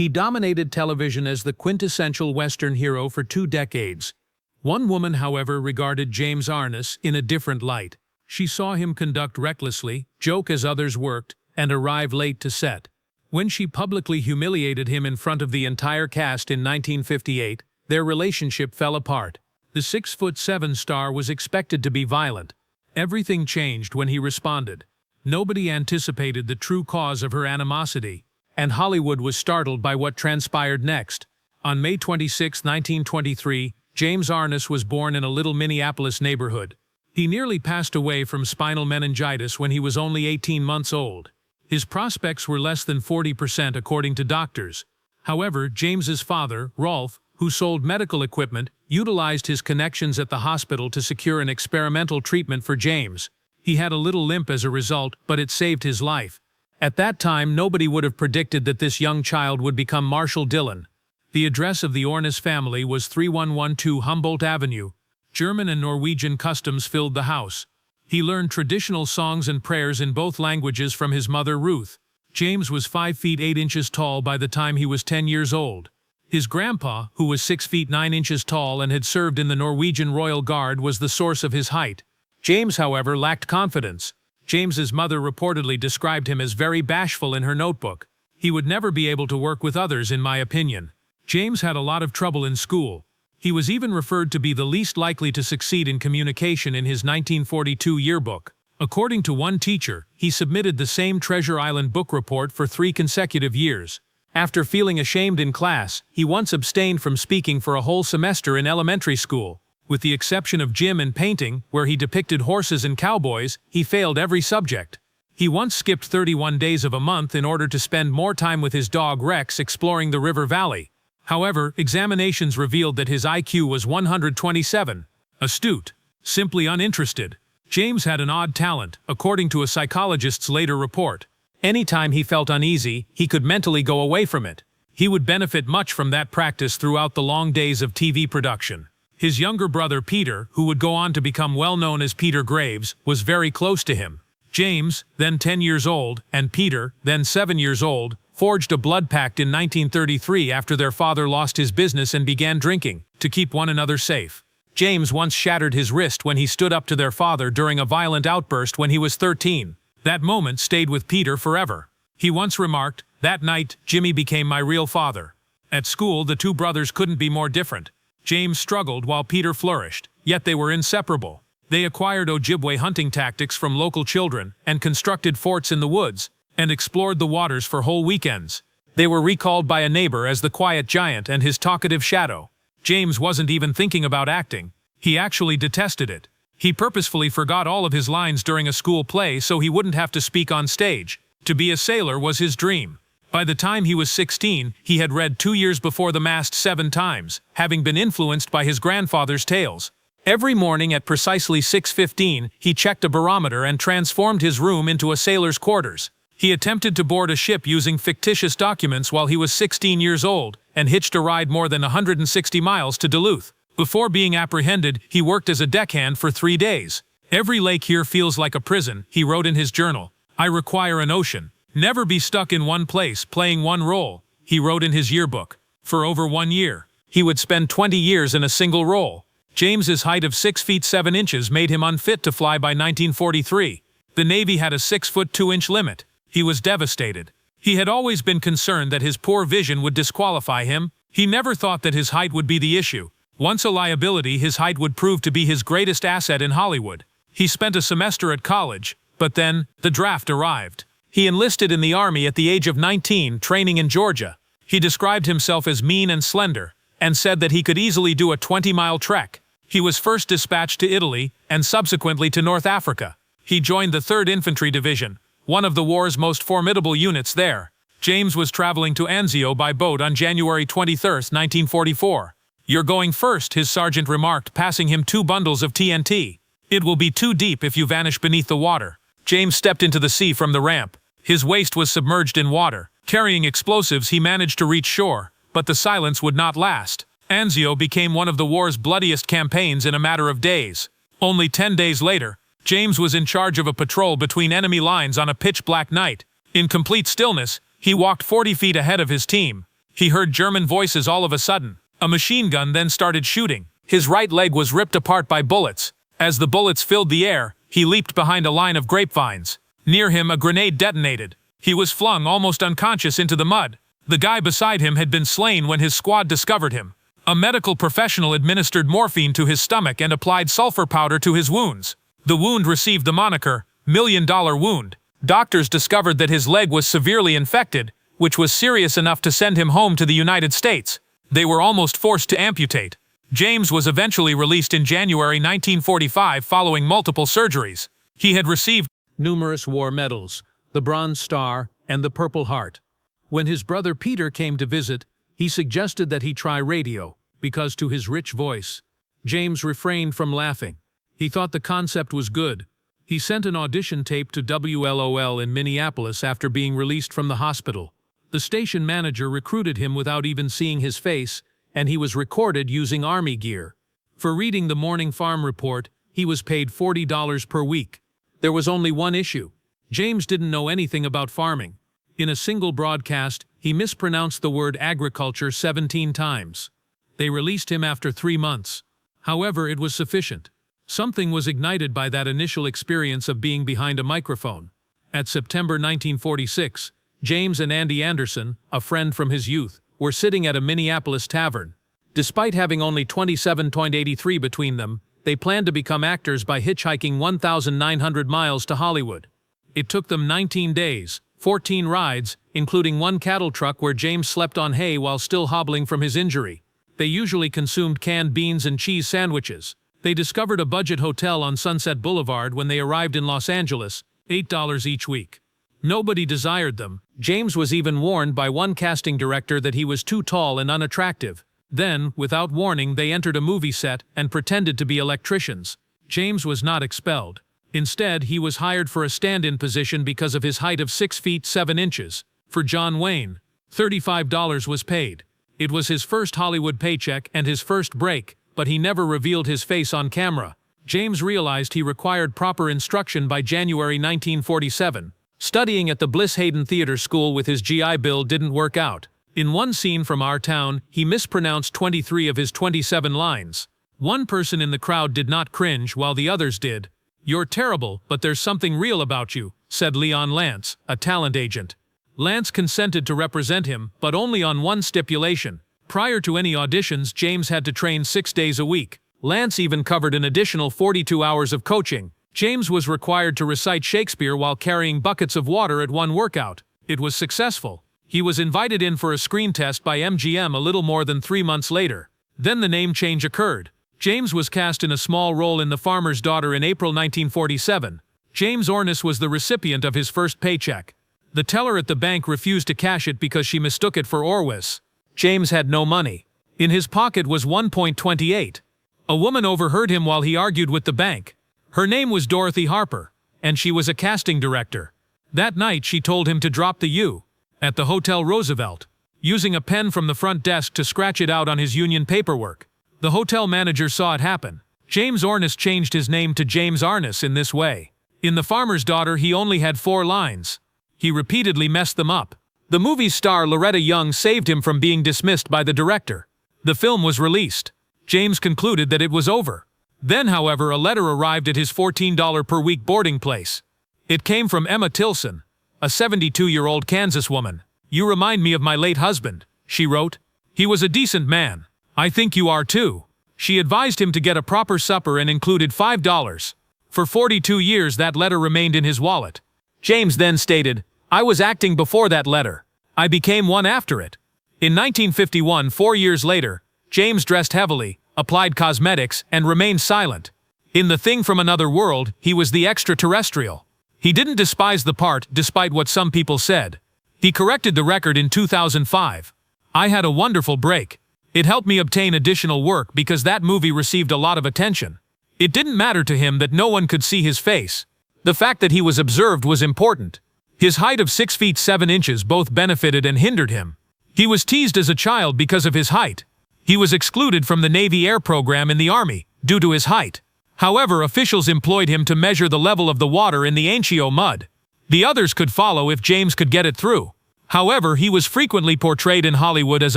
He dominated television as the quintessential Western hero for 2 decades. One woman, however, regarded James Arness in a different light. She saw him conduct recklessly, joke as others worked, and arrive late to set. When she publicly humiliated him in front of the entire cast in 1958, their relationship fell apart. The 6'7" star was expected to be violent. Everything changed when he responded. Nobody anticipated the true cause of her animosity, and Hollywood was startled by what transpired next. On May 26, 1923, James Arness was born in a little Minneapolis neighborhood. He nearly passed away from spinal meningitis when he was only 18 months old. His prospects were less than 40% according to doctors. However, James's father, Rolf, who sold medical equipment, utilized his connections at the hospital to secure an experimental treatment for James. He had a little limp as a result, but it saved his life. At that time, nobody would have predicted that this young child would become Marshall Dillon. The address of the Arness family was 3112 Humboldt Avenue. German and Norwegian customs filled the house. He learned traditional songs and prayers in both languages from his mother Ruth. James was 5 feet 8 inches tall by the time he was 10 years old. His grandpa, who was 6 feet 9 inches tall and had served in the Norwegian Royal Guard, was the source of his height. James, however, lacked confidence. James's mother reportedly described him as very bashful in her notebook. He would never be able to work with others, in my opinion. James had a lot of trouble in school. He was even referred to be the least likely to succeed in communication in his 1942 yearbook. According to one teacher, he submitted the same Treasure Island book report for 3 consecutive years. After feeling ashamed in class, he once abstained from speaking for a whole semester in elementary school. With the exception of gym and painting, where he depicted horses and cowboys, he failed every subject. He once skipped 31 days of a month in order to spend more time with his dog Rex exploring the river valley. However, examinations revealed that his IQ was 127. Astute. Simply uninterested. James had an odd talent, according to a psychologist's later report. Anytime he felt uneasy, he could mentally go away from it. He would benefit much from that practice throughout the long days of TV production. His younger brother Peter, who would go on to become well known as Peter Graves, was very close to him. James, then 10 years old, and Peter, then 7 years old, forged a blood pact in 1933 after their father lost his business and began drinking, to keep one another safe. James once shattered his wrist when he stood up to their father during a violent outburst when he was 13. That moment stayed with Peter forever. He once remarked, "That night, Jimmy became my real father." At school, the two brothers couldn't be more different. James struggled while Peter flourished, yet they were inseparable. They acquired Ojibwe hunting tactics from local children, and constructed forts in the woods, and explored the waters for whole weekends. They were recalled by a neighbor as the quiet giant and his talkative shadow. James wasn't even thinking about acting. He actually detested it. He purposefully forgot all of his lines during a school play so he wouldn't have to speak on stage. To be a sailor was his dream. By the time he was 16, he had read 2 years before the mast 7 times, having been influenced by his grandfather's tales. Every morning at precisely 6:15, he checked a barometer and transformed his room into a sailor's quarters. He attempted to board a ship using fictitious documents while he was 16 years old, and hitched a ride more than 160 miles to Duluth. Before being apprehended, he worked as a deckhand for 3 days. "Every lake here feels like a prison," he wrote in his journal. "I require an ocean. Never be stuck in one place, playing one role," he wrote in his yearbook. For over 1 year, he would spend 20 years in a single role. James's height of 6 feet 7 inches made him unfit to fly by 1943. The Navy had a 6 foot 2 inch limit. He was devastated. He had always been concerned that his poor vision would disqualify him. He never thought that his height would be the issue. Once a liability, his height would prove to be his greatest asset in Hollywood. He spent a semester at college, but then, the draft arrived. He enlisted in the Army at the age of 19, training in Georgia. He described himself as mean and slender, and said that he could easily do a 20-mile trek. He was first dispatched to Italy, and subsequently to North Africa. He joined the 3rd Infantry Division, one of the war's most formidable units there. James was traveling to Anzio by boat on January 23, 1944. "You're going first," his sergeant remarked, passing him 2 bundles of TNT. "It will be too deep if you vanish beneath the water." James stepped into the sea from the ramp. His waist was submerged in water. Carrying explosives, he managed to reach shore, but the silence would not last. Anzio became one of the war's bloodiest campaigns in a matter of days. Only 10 days later, James was in charge of a patrol between enemy lines on a pitch-black night. In complete stillness, he walked 40 feet ahead of his team. He heard German voices all of a sudden. A machine gun then started shooting. His right leg was ripped apart by bullets. As the bullets filled the air, he leaped behind a line of grapevines. Near him, a grenade detonated. He was flung almost unconscious into the mud. The guy beside him had been slain when his squad discovered him. A medical professional administered morphine to his stomach and applied sulfur powder to his wounds. The wound received the moniker, $1 million wound. Doctors discovered that his leg was severely infected, which was serious enough to send him home to the United States. They were almost forced to amputate. James was eventually released in January 1945 following multiple surgeries. He had received numerous war medals, the Bronze Star, and the Purple Heart. When his brother Peter came to visit, he suggested that he try radio, because to his rich voice, James refrained from laughing. He thought the concept was good. He sent an audition tape to WLOL in Minneapolis after being released from the hospital. The station manager recruited him without even seeing his face, and he was recorded using Army gear. For reading the Morning Farm Report, he was paid $40 per week. There was only one issue. James didn't know anything about farming. In a single broadcast, he mispronounced the word agriculture 17 times. They released him after 3 months. However, it was sufficient. Something was ignited by that initial experience of being behind a microphone. At September 1946, James and Andy Anderson, a friend from his youth, were sitting at a Minneapolis tavern. Despite having only 27.83 between them, they planned to become actors by hitchhiking 1,900 miles to Hollywood. It took them 19 days, 14 rides, including one cattle truck where James slept on hay while still hobbling from his injury. They usually consumed canned beans and cheese sandwiches. They discovered a budget hotel on Sunset Boulevard when they arrived in Los Angeles, $8 each week. Nobody desired them. James was even warned by one casting director that he was too tall and unattractive. Then, without warning, they entered a movie set and pretended to be electricians. James was not expelled. Instead, he was hired for a stand-in position because of his height of 6 feet 7 inches. For John Wayne, $35 was paid. It was his first Hollywood paycheck and his first break, but he never revealed his face on camera. James realized he required proper instruction by January 1947. Studying at the Bliss Hayden Theater School with his GI Bill didn't work out. In one scene from Our Town, he mispronounced 23 of his 27 lines. One person in the crowd did not cringe while the others did. "You're terrible, but there's something real about you," said Leon Lance, a talent agent. Lance consented to represent him, but only on one stipulation. Prior to any auditions, James had to train 6 days a week. Lance even covered an additional 42 hours of coaching. James was required to recite Shakespeare while carrying buckets of water at one workout. It was successful. He was invited in for a screen test by MGM a little more than 3 months later. Then the name change occurred. James was cast in a small role in The Farmer's Daughter in April 1947. James Arness was the recipient of his first paycheck. The teller at the bank refused to cash it because she mistook it for Orwis. James had no money. In his pocket was 1.28. A woman overheard him while he argued with the bank. Her name was Dorothy Harper, and she was a casting director. That night she told him to drop the U at the Hotel Roosevelt, using a pen from the front desk to scratch it out on his union paperwork. The hotel manager saw it happen. James Arness changed his name to James Arness in this way. In The Farmer's Daughter he only had 4 lines. He repeatedly messed them up. The movie's star Loretta Young saved him from being dismissed by the director. The film was released. James concluded that it was over. Then, however, a letter arrived at his $14 per week boarding place. It came from Emma Tilson, a 72-year-old Kansas woman. "You remind me of my late husband," she wrote. "He was a decent man. I think you are too." She advised him to get a proper supper and included $5. For 42 years that letter remained in his wallet. James then stated, "I was acting before that letter. I became one after it." In 1951, 4 years later, James dressed heavily, applied cosmetics, and remained silent. In The Thing from Another World, he was the extraterrestrial. He didn't despise the part, despite what some people said. He corrected the record in 2005. "I had a wonderful break. It helped me obtain additional work because that movie received a lot of attention. It didn't matter to him that no one could see his face. The fact that he was observed was important. His height of 6 feet 7 inches both benefited and hindered him. He was teased as a child because of his height. He was excluded from the Navy Air Program in the Army due to his height. However, officials employed him to measure the level of the water in the Anchio mud. The others could follow if James could get it through. However, he was frequently portrayed in Hollywood as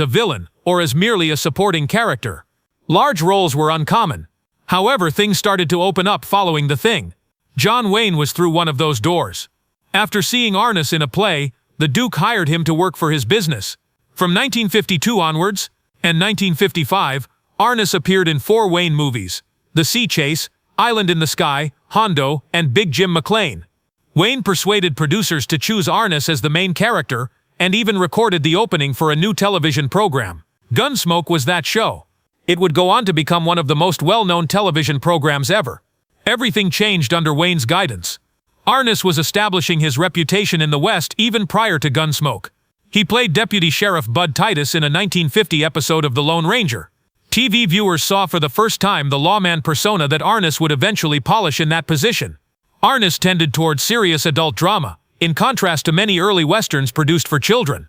a villain or as merely a supporting character. Large roles were uncommon. However, things started to open up following The Thing. John Wayne was through one of those doors. After seeing Arness in a play, the Duke hired him to work for his business. From 1952 onwards, and 1955, Arness appeared in 4 Wayne movies: The Sea Chase, Island in the Sky, Hondo, and Big Jim McLean. Wayne persuaded producers to choose Arness as the main character, and even recorded the opening for a new television program. Gunsmoke was that show. It would go on to become one of the most well-known television programs ever. Everything changed under Wayne's guidance. Arness was establishing his reputation in the West even prior to Gunsmoke. He played Deputy Sheriff Bud Titus in a 1950 episode of The Lone Ranger. TV viewers saw for the first time the lawman persona that Arness would eventually polish in that position. Arness tended toward serious adult drama, in contrast to many early westerns produced for children.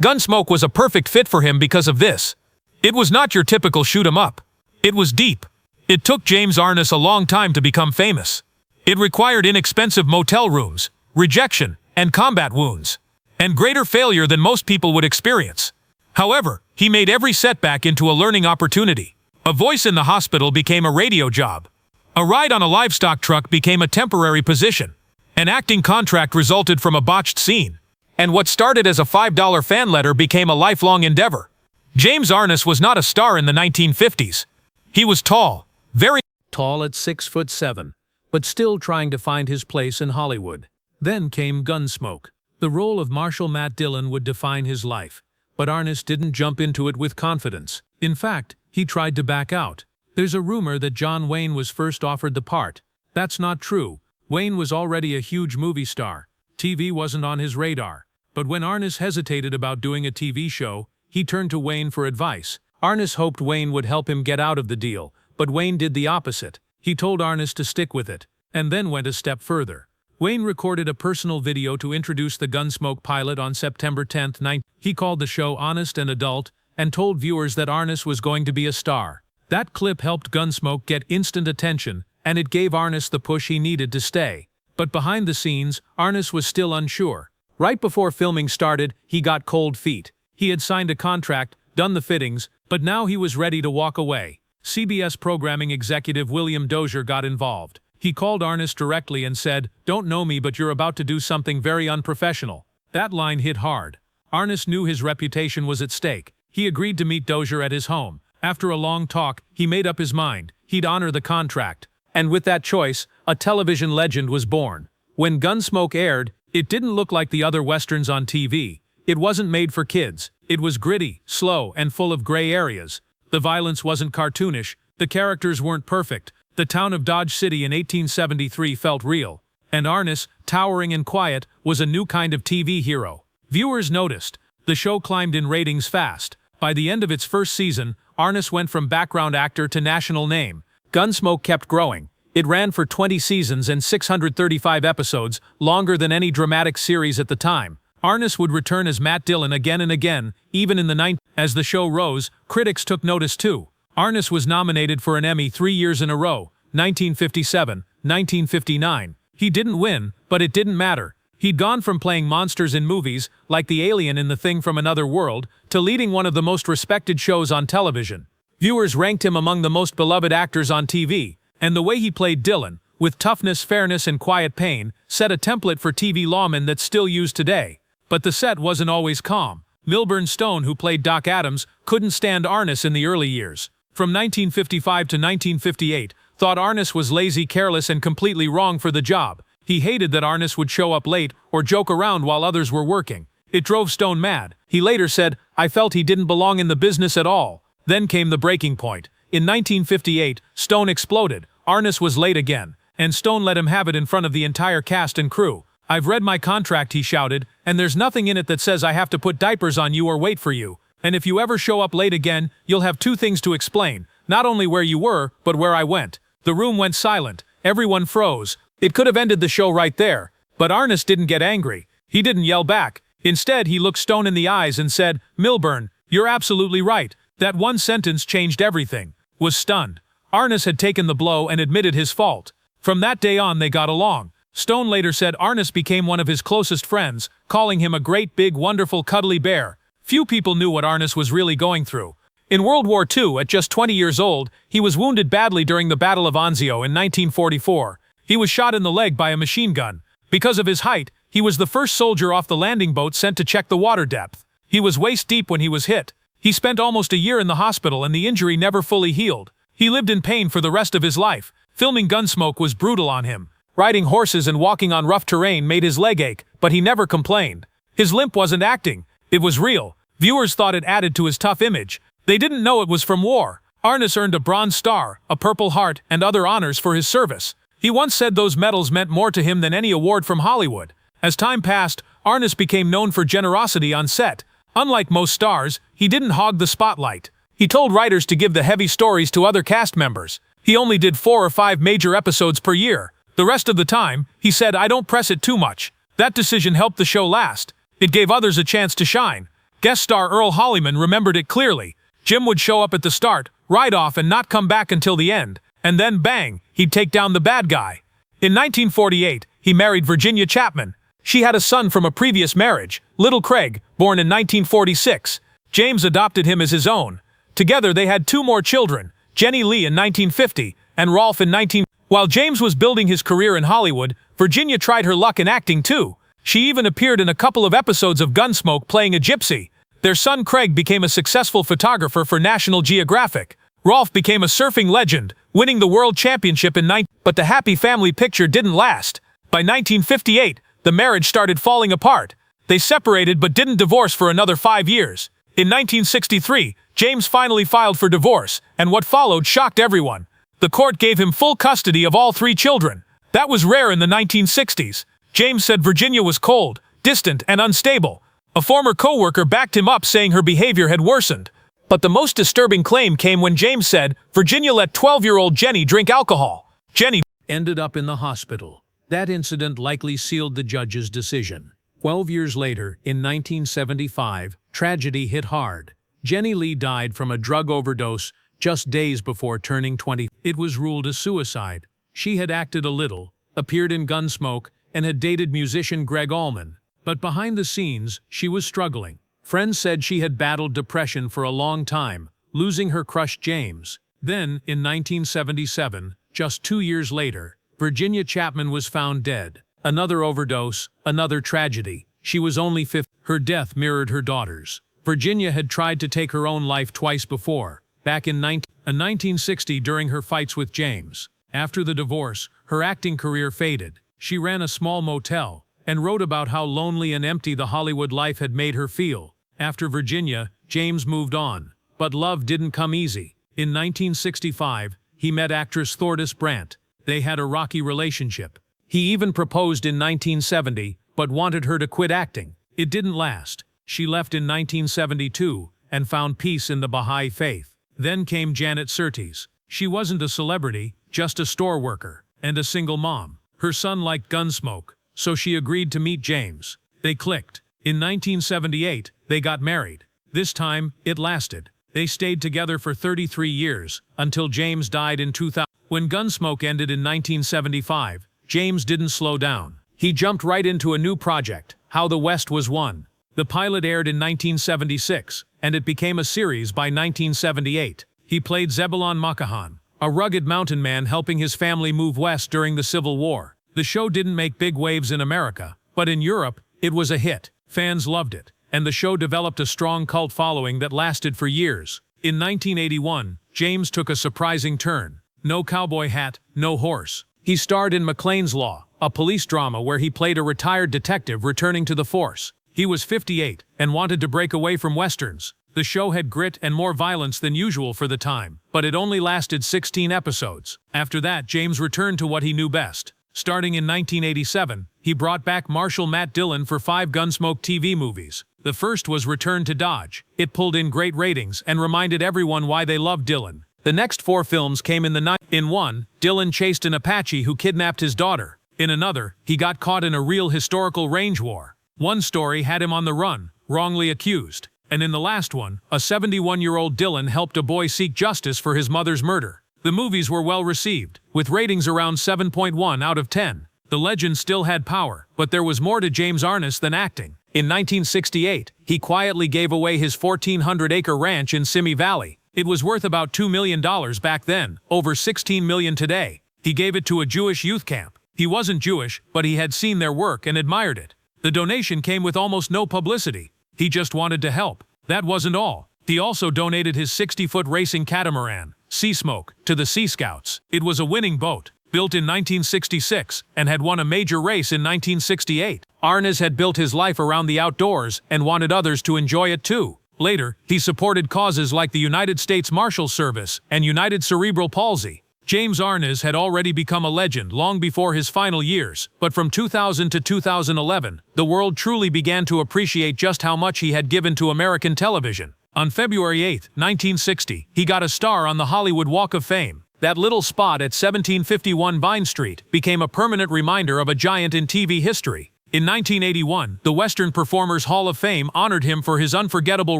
Gunsmoke was a perfect fit for him because of this. It was not your typical shoot-'em-up. It was deep. It took James Arness a long time to become famous. It required inexpensive motel rooms, rejection, and combat wounds, and greater failure than most people would experience. However, he made every setback into a learning opportunity. A voice in the hospital became a radio job. A ride on a livestock truck became a temporary position. An acting contract resulted from a botched scene. And what started as a $5 fan letter became a lifelong endeavor. James Arness was not a star in the 1950s. He was tall, very tall at 6'7", but still trying to find his place in Hollywood. Then came Gunsmoke. The role of Marshal Matt Dillon would define his life, but Arness didn't jump into it with confidence. In fact, he tried to back out. There's a rumor that John Wayne was first offered the part. That's not true. Wayne was already a huge movie star. TV wasn't on his radar. But when Arness hesitated about doing a TV show, he turned to Wayne for advice. Arness hoped Wayne would help him get out of the deal, but Wayne did the opposite. He told Arness to stick with it, and then went a step further. Wayne recorded a personal video to introduce the Gunsmoke pilot on September 10, 19. He called the show honest and adult, and told viewers that Arness was going to be a star. That clip helped Gunsmoke get instant attention, and it gave Arness the push he needed to stay. But behind the scenes, Arness was still unsure. Right before filming started, he got cold feet. He had signed a contract, done the fittings, but now he was ready to walk away. CBS programming executive William Dozier got involved. He called Arness directly and said, "Don't know me, but you're about to do something very unprofessional." That line hit hard. Arness knew his reputation was at stake. He agreed to meet Dozier at his home. After a long talk, he made up his mind. He'd honor the contract. And with that choice, a television legend was born. When Gunsmoke aired, it didn't look like the other westerns on TV. It wasn't made for kids. It was gritty, slow, and full of gray areas. The violence wasn't cartoonish. The characters weren't perfect. The town of Dodge City in 1873 felt real. And Arness, towering and quiet, was a new kind of TV hero. Viewers noticed. The show climbed in ratings fast. By the end of its first season, Arness went from background actor to national name. Gunsmoke kept growing. It ran for 20 seasons and 635 episodes, longer than any dramatic series at the time. Arness would return as Matt Dillon again and again, even in the 90s. As the show rose, critics took notice too. Arness was nominated for an Emmy 3 years in a row, 1957, 1959. He didn't win, but it didn't matter. He'd gone from playing monsters in movies, like the alien in The Thing from Another World, to leading one of the most respected shows on television. Viewers ranked him among the most beloved actors on TV, and the way he played Dillon, with toughness, fairness, and quiet pain, set a template for TV lawmen that's still used today. But the set wasn't always calm. Milburn Stone, who played Doc Adams, couldn't stand Arness in the early years. From 1955 to 1958, thought Arness was lazy, careless, and completely wrong for the job. He hated that Arness would show up late or joke around while others were working. It drove Stone mad. He later said, "I felt he didn't belong in the business at all." Then came the breaking point. In 1958, Stone exploded. Arness was late again, and Stone let him have it in front of the entire cast and crew. "I've read my contract," he shouted, "and there's nothing in it that says I have to put diapers on you or wait for you. And if you ever show up late again, you'll have 2 things to explain. Not only where you were, but where I went." The room went silent. Everyone froze. It could have ended the show right there. But Arness didn't get angry. He didn't yell back. Instead, he looked Stone in the eyes and said, "Milburn, you're absolutely right. That one sentence changed everything." Was stunned. Arness had taken the blow and admitted his fault. From that day on, they got along. Stone later said Arness became one of his closest friends, calling him a great big wonderful cuddly bear. Few people knew what Arness was really going through. In World War II, at just 20 years old, he was wounded badly during the Battle of Anzio in 1944. He was shot in the leg by a machine gun. Because of his height, he was the first soldier off the landing boat sent to check the water depth. He was waist deep when he was hit. He spent almost a year in the hospital and the injury never fully healed. He lived in pain for the rest of his life. Filming Gunsmoke was brutal on him. Riding horses and walking on rough terrain made his leg ache, but he never complained. His limp wasn't acting. It was real. Viewers thought it added to his tough image. They didn't know it was from war. Arness earned a Bronze Star, a Purple Heart, and other honors for his service. He once said those medals meant more to him than any award from Hollywood. As time passed, Arness became known for generosity on set. Unlike most stars, he didn't hog the spotlight. He told writers to give the heavy stories to other cast members. He only did 4 or 5 major episodes per year. The rest of the time, he said, "I don't press it too much." That decision helped the show last. It gave others a chance to shine. Guest star Earl Holliman remembered it clearly. Jim would show up at the start, ride off and not come back until the end. And then bang, he'd take down the bad guy. In 1948, he married Virginia Chapman. She had a son from a previous marriage, Little Craig, born in 1946. James adopted him as his own. Together they had 2 more children, Jenny Lee in 1950 and Rolf in 19... While James was building his career in Hollywood, Virginia tried her luck in acting too. She even appeared in a couple of episodes of Gunsmoke playing a gypsy. Their son Craig became a successful photographer for National Geographic. Rolf became a surfing legend, winning the world championship in but the happy family picture didn't last. By 1958, the marriage started falling apart. They separated but didn't divorce for another 5 years. In 1963, James finally filed for divorce, and what followed shocked everyone. The court gave him full custody of all 3 children. That was rare in the 1960s. James said Virginia was cold, distant, and unstable. A former co-worker backed him up saying her behavior had worsened. But the most disturbing claim came when James said Virginia let 12-year-old Jenny drink alcohol. Jenny ended up in the hospital. That incident likely sealed the judge's decision. 12 years later, in 1975, tragedy hit hard. Jenny Lee died from a drug overdose just days before turning 20. It was ruled a suicide. She had acted a little, appeared in Gunsmoke, and had dated musician Greg Allman. But behind the scenes, she was struggling. Friends said she had battled depression for a long time, losing her crush James. Then, in 1977, just 2 years later, Virginia Chapman was found dead. Another overdose, another tragedy. She was only 50. Her death mirrored her daughter's. Virginia had tried to take her own life twice before, back in 1960 during her fights with James. After the divorce, her acting career faded. She ran a small motel and wrote about how lonely and empty the Hollywood life had made her feel. After Virginia, James moved on. But love didn't come easy. In 1965, he met actress Thordis Brandt. They had a rocky relationship. He even proposed in 1970, but wanted her to quit acting. It didn't last. She left in 1972 and found peace in the Baha'i faith. Then came Janet Surtees. She wasn't a celebrity, just a store worker, and a single mom. Her son liked Gunsmoke, so she agreed to meet James. They clicked. In 1978, they got married. This time, it lasted. They stayed together for 33 years, until James died in 2000. When Gunsmoke ended in 1975, James didn't slow down. He jumped right into a new project, How the West Was Won. The pilot aired in 1976, and it became a series by 1978. He played Zebulon Makahan, a rugged mountain man helping his family move west during the Civil War. The show didn't make big waves in America, but in Europe, it was a hit. Fans loved it, and the show developed a strong cult following that lasted for years. In 1981, James took a surprising turn. No cowboy hat, no horse. He starred in McLean's Law, a police drama where he played a retired detective returning to the force. He was 58 and wanted to break away from westerns. The show had grit and more violence than usual for the time, but it only lasted 16 episodes. After that, James returned to what he knew best. Starting in 1987, he brought back Marshal Matt Dillon for 5 Gunsmoke TV movies. The first was Return to Dodge. It pulled in great ratings and reminded everyone why they loved Dillon. The next 4 films came in the night. In one, Dillon chased an Apache who kidnapped his daughter. In another, he got caught in a real historical range war. One story had him on the run, wrongly accused. And in the last one, a 71-year-old Dillon helped a boy seek justice for his mother's murder. The movies were well received, with ratings around 7.1 out of 10. The legend still had power, but there was more to James Arness than acting. In 1968, he quietly gave away his 1,400-acre ranch in Simi Valley. It was worth about $2 million back then, over $16 million today. He gave it to a Jewish youth camp. He wasn't Jewish, but he had seen their work and admired it. The donation came with almost no publicity. He just wanted to help. That wasn't all. He also donated his 60-foot racing catamaran, Gunsmoke, to the Sea Scouts. It was a winning boat, built in 1966, and had won a major race in 1968. Arness had built his life around the outdoors and wanted others to enjoy it too. Later, he supported causes like the United States Marshal Service and United Cerebral Palsy. James Arness had already become a legend long before his final years, but from 2000 to 2011, the world truly began to appreciate just how much he had given to American television. On February 8, 1960, he got a star on the Hollywood Walk of Fame. That little spot at 1751 Vine Street became a permanent reminder of a giant in TV history. In 1981, the Western Performers Hall of Fame honored him for his unforgettable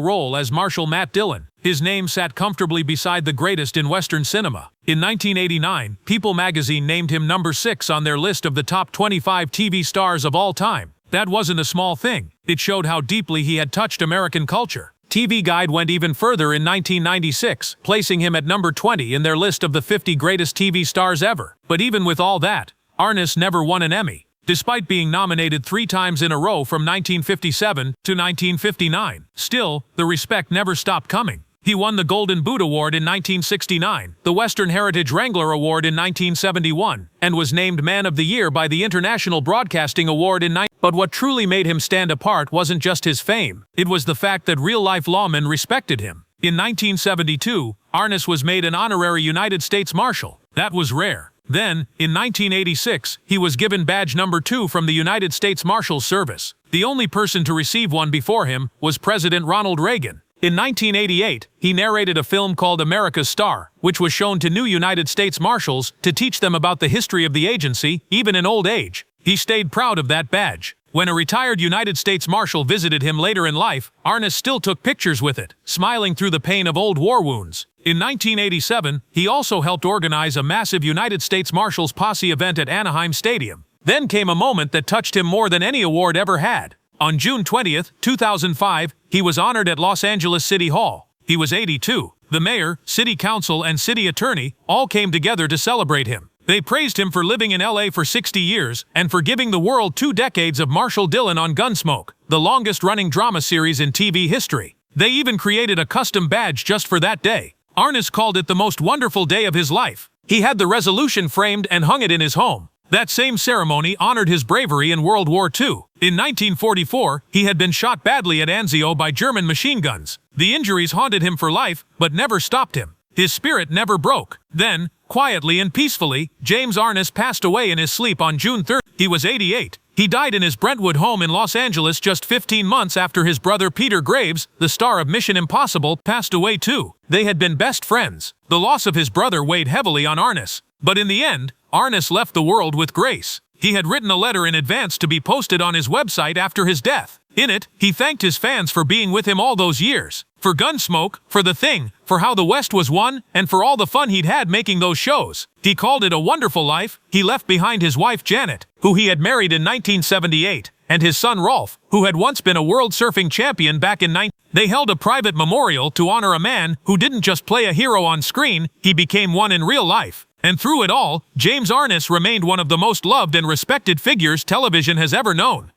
role as Marshal Matt Dillon. His name sat comfortably beside the greatest in Western cinema. In 1989, People magazine named him number 6 on their list of the top 25 TV stars of all time. That wasn't a small thing. It showed how deeply he had touched American culture. TV Guide went even further in 1996, placing him at number 20 in their list of the 50 greatest TV stars ever. But even with all that, Arness never won an Emmy. Despite being nominated 3 times in a row from 1957 to 1959, still, the respect never stopped coming. He won the Golden Boot Award in 1969, the Western Heritage Wrangler Award in 1971, and was named Man of the Year by the International Broadcasting Award in 19... But what truly made him stand apart wasn't just his fame, it was the fact that real-life lawmen respected him. In 1972, Arness was made an honorary United States Marshal. That was rare. Then, in 1986, he was given badge number 2 from the United States Marshal Service. The only person to receive one before him was President Ronald Reagan. In 1988, he narrated a film called America's Star, which was shown to new United States Marshals to teach them about the history of the agency, even in old age. He stayed proud of that badge. When a retired United States Marshal visited him later in life, Arness still took pictures with it, smiling through the pain of old war wounds. In 1987, he also helped organize a massive United States Marshals Posse event at Anaheim Stadium. Then came a moment that touched him more than any award ever had. On June 20, 2005, he was honored at Los Angeles City Hall. He was 82. The mayor, city council, and city attorney all came together to celebrate him. They praised him for living in LA for 60 years and for giving the world 2 decades of Marshal Dillon on Gunsmoke, the longest-running drama series in TV history. They even created a custom badge just for that day. Arness called it the most wonderful day of his life. He had the resolution framed and hung it in his home. That same ceremony honored his bravery in World War II. In 1944, he had been shot badly at Anzio by German machine guns. The injuries haunted him for life, but never stopped him. His spirit never broke. Then, quietly and peacefully, James Arness passed away in his sleep on June 3. He was 88. He died in his Brentwood home in Los Angeles just 15 months after his brother Peter Graves, the star of Mission Impossible, passed away too. They had been best friends. The loss of his brother weighed heavily on Arness. But in the end, Arness left the world with grace. He had written a letter in advance to be posted on his website after his death. In it, he thanked his fans for being with him all those years. For Gunsmoke, for The Thing, for how the West was won, and for all the fun he'd had making those shows. He called it a wonderful life. He left behind his wife Janet, who he had married in 1978, and his son Rolf, who had once been a world surfing champion back in 19... They held a private memorial to honor a man who didn't just play a hero on screen, he became one in real life. And through it all, James Arness remained one of the most loved and respected figures television has ever known.